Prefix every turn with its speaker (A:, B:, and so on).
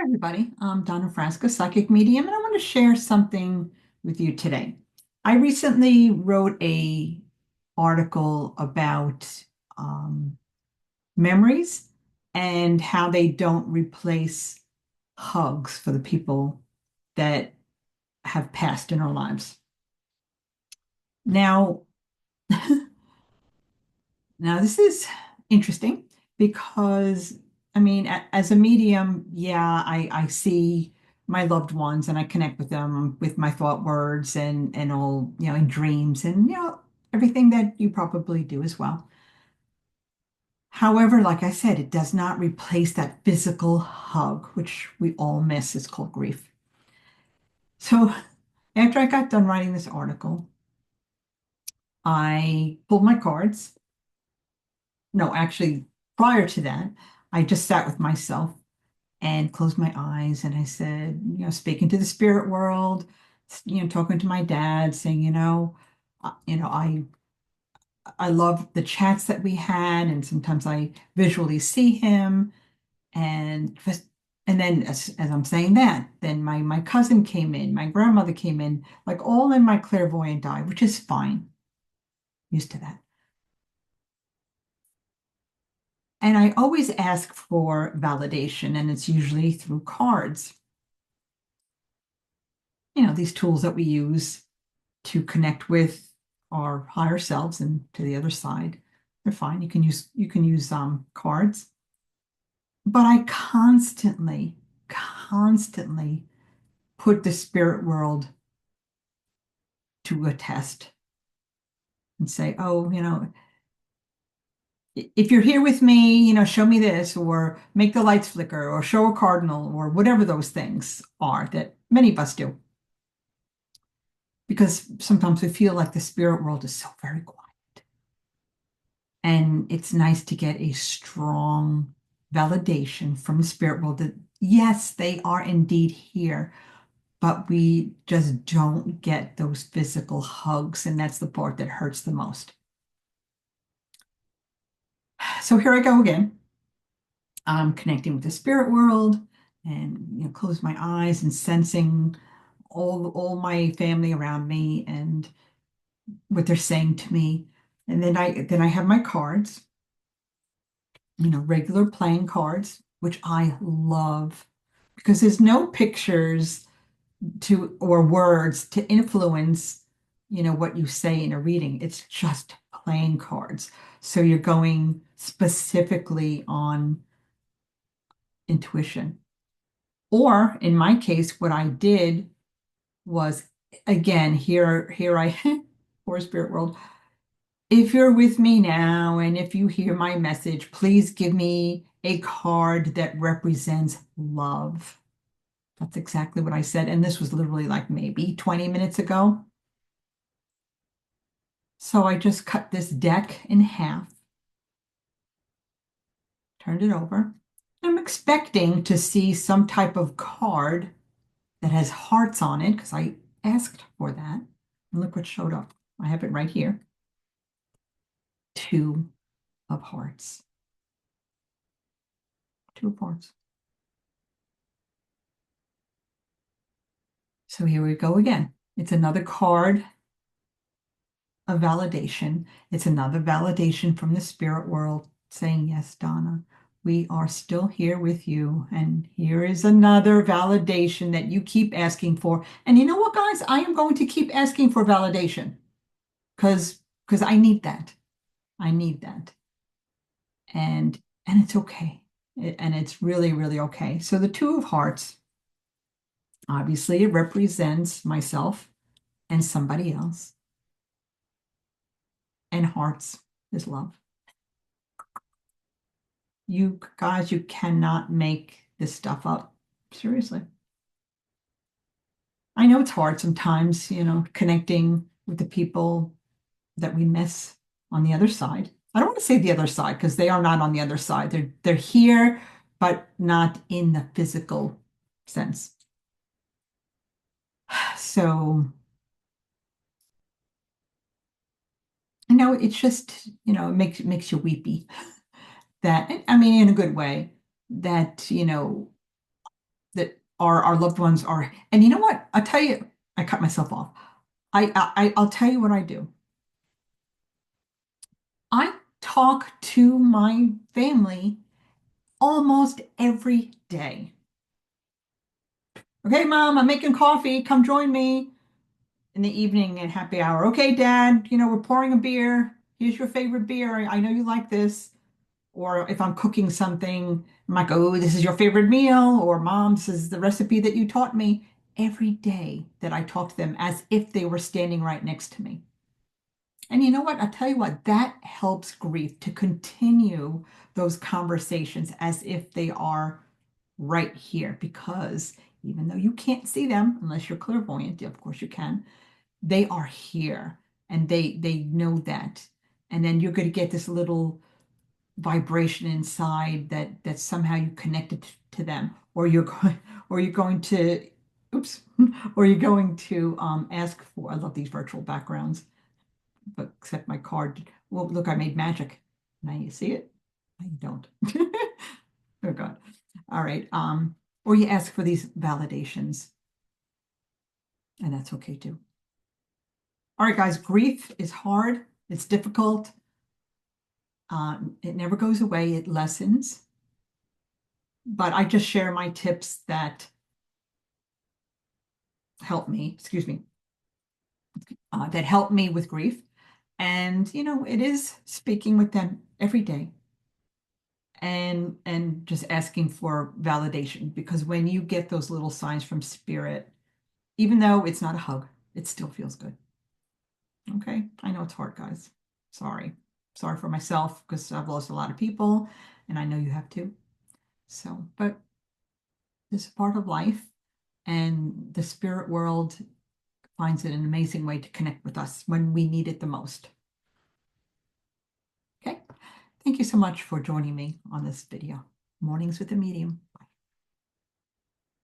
A: Everybody. I'm Donna Frasca, psychic medium, and I want to share something with you today. I recently wrote a article about um, memories and how they don't replace hugs for the people that have passed in our lives. Now, now this is interesting because, I mean, as a medium, yeah, I see my loved ones and I connect with them with my thought words and all, in dreams and, everything that you probably do as well. However, like I said, it does not replace that physical hug, which we all miss. It's called grief. So after I got done writing this article, I pulled my cards. No, actually, prior to that, I just sat with myself and closed my eyes and I said, speaking to the spirit world, talking to my dad, saying, I love the chats that we had, and sometimes I visually see him, and and then as I'm saying that, then my cousin came in, my grandmother came in, like all in my clairvoyant eye, which is fine, used to that. And I always ask for validation, and it's usually through cards. These tools that we use to connect with our higher selves and to the other side. They're fine. You can use cards, but I constantly put the spirit world to a test and say, oh, if you're here with me, show me this, or make the lights flicker, or show a cardinal, or whatever those things are that many of us do. Because sometimes we feel like the spirit world is so very quiet. And it's nice to get a strong validation from the spirit world that, yes, they are indeed here, but we just don't get those physical hugs. And that's the part that hurts the most. So here I go again. I'm connecting with the spirit world and, close my eyes and sensing all my family around me and what they're saying to me. And then I have my cards, regular playing cards, which I love because there's no pictures to or words to influence, what you say in a reading. It's just playing cards. So you're going specifically on intuition. Or in my case, what I did was again, here I for spirit world. If you're with me now and if you hear my message, please give me a card that represents love. That's exactly what I said. And this was literally like maybe 20 minutes ago. So I just cut this deck in half, turned it over. I'm expecting to see some type of card that has hearts on it because I asked for that. And look what showed up. I have it right here. Two of hearts. Two of hearts. So here we go again. It's another card of validation. It's another validation from the spirit world saying, yes, Donna, we are still here with you. And here is another validation that you keep asking for. And you know what, guys? I am going to keep asking for validation because I need that. I need that. And it's okay. And it's really, really okay. So the Two of Hearts, obviously, it represents myself and somebody else. And hearts is love. You guys, you cannot make this stuff up. Seriously. I know it's hard sometimes, connecting with the people that we miss on the other side. I don't want to say the other side because they are not on the other side. They're here, but not in the physical sense. So, it's just, it makes you weepy. That, I mean, in a good way, that, our loved ones are. And you know what? I'll tell you, I cut myself off. I'll tell you what I do. I talk to my family almost every day. Okay, Mom, I'm making coffee. Come join me in the evening at happy hour. Okay, Dad, we're pouring a beer. Here's your favorite beer. I know you like this. Or if I'm cooking something, I'm like, oh, this is your favorite meal. Or Mom, this is the recipe that you taught me. Every day that I talk to them as if they were standing right next to me. And you know what? I'll tell you what, that helps grief to continue those conversations as if they are right here. Because even though you can't see them, unless you're clairvoyant, of course you can, they are here and they know that. And then you're going to get this little vibration inside that somehow you connected to them, or you're going, or you're going to, oops, or you're going to ask for. I love these virtual backgrounds, but except my card. Well, look, I made magic. Now you see it. I don't. Oh God. All right. Or you ask for these validations, and that's okay too. All right, guys. Grief is hard. It's difficult. It never goes away. It lessens. But I just share my tips that help me, excuse me, that help me with grief. And, it is speaking with them every day and just asking for validation because when you get those little signs from spirit, even though it's not a hug, it still feels good. Okay. I know it's hard, guys. Sorry. Sorry for myself because I've lost a lot of people and I know you have too. So, but this is part of life and the spirit world finds it an amazing way to connect with us when we need it the most. Okay. Thank you so much for joining me on this video. Mornings with a Medium.